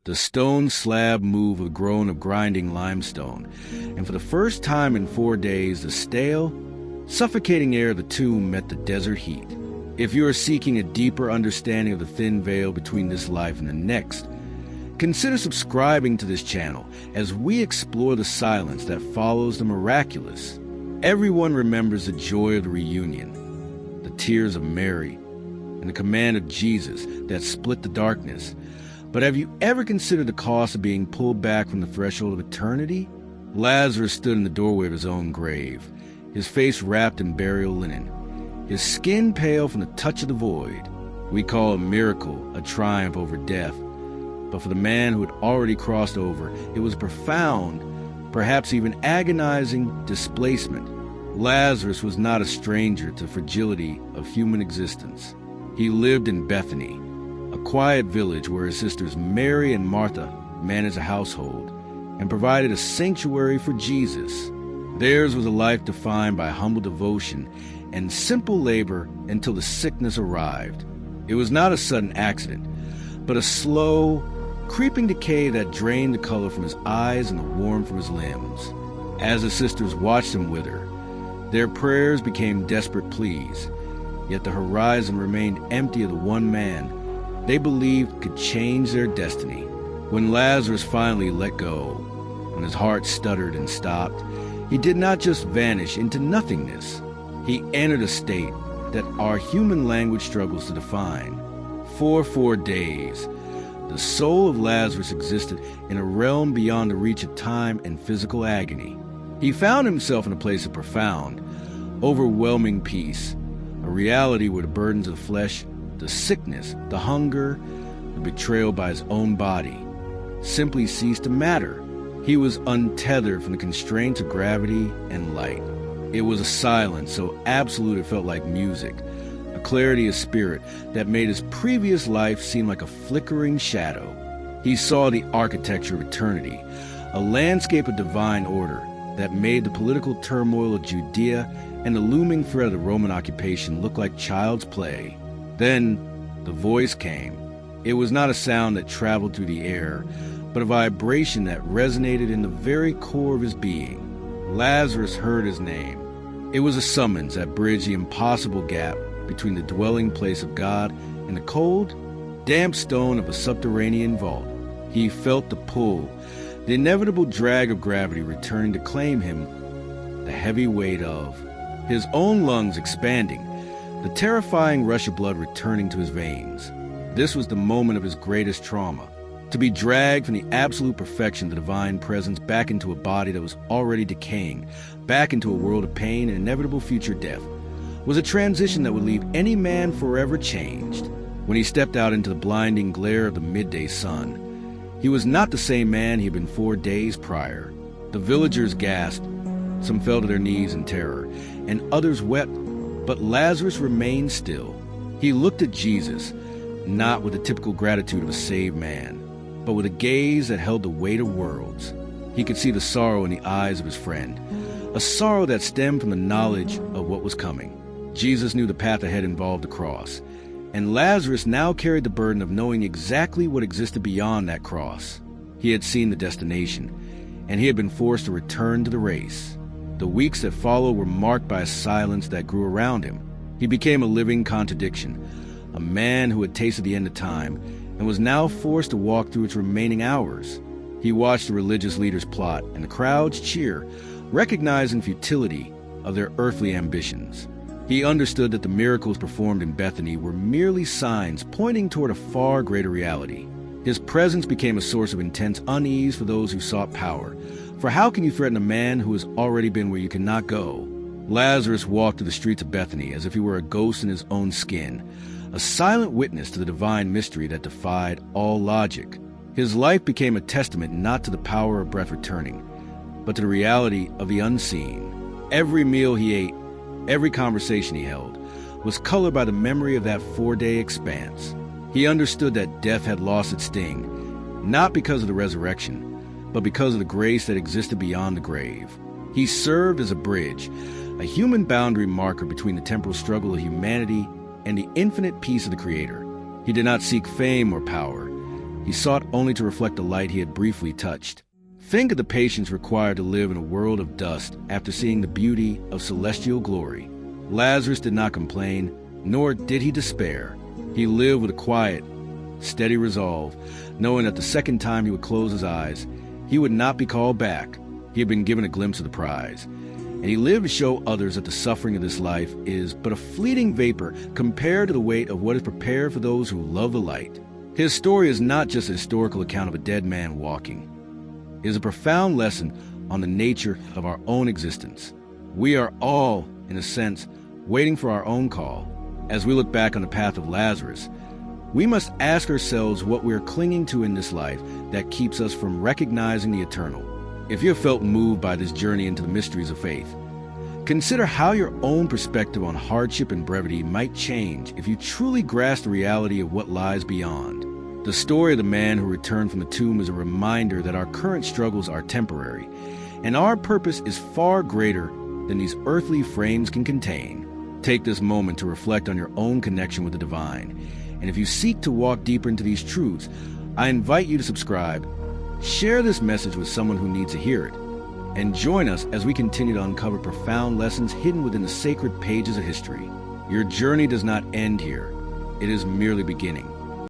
The stone slab moved with a groan of grinding limestone, and for the first time in 4 days, the stale, suffocating air of the tomb met the desert heat. If you are seeking a deeper understanding of the thin veil between this life and the next, consider subscribing to this channel as we explore the silence that follows the miraculous. Everyone remembers the joy of the reunion, the tears of Mary, and the command of Jesus that split the darkness. But have you ever considered the cost of being pulled back from the threshold of eternity? Lazarus stood in the doorway of his own grave, his face wrapped in burial linen, his skin pale from the touch of the void. We call a miracle a triumph over death, but for the man who had already crossed over, it was a profound, perhaps even agonizing displacement. Lazarus was not a stranger to the fragility of human existence. He lived in Bethany, a quiet village where his sisters Mary and Martha managed a household and provided a sanctuary for Jesus. Theirs was a life defined by humble devotion and simple labor until the sickness arrived. It was not a sudden accident, but a slow, creeping decay that drained the color from his eyes and the warmth from his limbs. As the sisters watched him wither, their prayers became desperate pleas, yet the horizon remained empty of the one man they believed could change their destiny. When Lazarus finally let go, when his heart stuttered and stopped, he did not just vanish into nothingness. He entered a state that our human language struggles to define. For 4 days, the soul of Lazarus existed in a realm beyond the reach of time and physical agony. He found himself in a place of profound, overwhelming peace, a reality where the burdens of the flesh, the sickness, the hunger, the betrayal by his own body, simply ceased to matter. He was untethered from the constraints of gravity and light. It was a silence so absolute it felt like music, a clarity of spirit that made his previous life seem like a flickering shadow. He saw the architecture of eternity, a landscape of divine order that made the political turmoil of Judea and the looming threat of the Roman occupation look like child's play. Then the voice came. It was not a sound that traveled through the air, but a vibration that resonated in the very core of his being. Lazarus heard his name. It was a summons that bridged the impossible gap between the dwelling place of God and the cold, damp stone of a subterranean vault. He felt the pull, the inevitable drag of gravity returning to claim him, the heavy weight of his own lungs expanding, the terrifying rush of blood returning to his veins. This was the moment of his greatest trauma. To be dragged from the absolute perfection of the divine presence back into a body that was already decaying, back into a world of pain and inevitable future death, was a transition that would leave any man forever changed. When he stepped out into the blinding glare of the midday sun, he was not the same man he had been 4 days prior. The villagers gasped, some fell to their knees in terror, and others wept, but Lazarus remained still. He looked at Jesus, not with the typical gratitude of a saved man, but with a gaze that held the weight of worlds. He could see the sorrow in the eyes of his friend, a sorrow that stemmed from the knowledge of what was coming. Jesus knew the path ahead involved the cross, and Lazarus now carried the burden of knowing exactly what existed beyond that cross. He had seen the destination, and he had been forced to return to the race. The weeks that followed were marked by a silence that grew around him. He became a living contradiction, a man who had tasted the end of time and was now forced to walk through its remaining hours. He watched the religious leaders plot and the crowds cheer, recognizing the futility of their earthly ambitions. He understood that the miracles performed in Bethany were merely signs pointing toward a far greater reality. His presence became a source of intense unease for those who sought power. For how can you threaten a man who has already been where you cannot go? Lazarus walked through the streets of Bethany as if he were a ghost in his own skin, a silent witness to the divine mystery that defied all logic. His life became a testament not to the power of breath returning, but to the reality of the unseen. Every meal he ate, every conversation he held, was colored by the memory of that 4-day expanse. He understood that death had lost its sting, not because of the resurrection, but because of the grace that existed beyond the grave. He served as a bridge, a human boundary marker between the temporal struggle of humanity and the infinite peace of the Creator. He did not seek fame or power. He sought only to reflect the light he had briefly touched. Think of the patience required to live in a world of dust after seeing the beauty of celestial glory. Lazarus did not complain, nor did he despair. He lived with a quiet, steady resolve, knowing that the second time he would close his eyes, he would not be called back. He had been given a glimpse of the prize. And he lived to show others that the suffering of this life is but a fleeting vapor compared to the weight of what is prepared for those who love the light. His story is not just a historical account of a dead man walking. It is a profound lesson on the nature of our own existence. We are all, in a sense, waiting for our own call. As we look back on the path of Lazarus, we must ask ourselves what we are clinging to in this life that keeps us from recognizing the eternal. If you have felt moved by this journey into the mysteries of faith, consider how your own perspective on hardship and brevity might change if you truly grasp the reality of what lies beyond. The story of the man who returned from the tomb is a reminder that our current struggles are temporary, and our purpose is far greater than these earthly frames can contain. Take this moment to reflect on your own connection with the divine, and if you seek to walk deeper into these truths, I invite you to subscribe, share this message with someone who needs to hear it, and join us as we continue to uncover profound lessons hidden within the sacred pages of history. Your journey does not end here. It is merely beginning.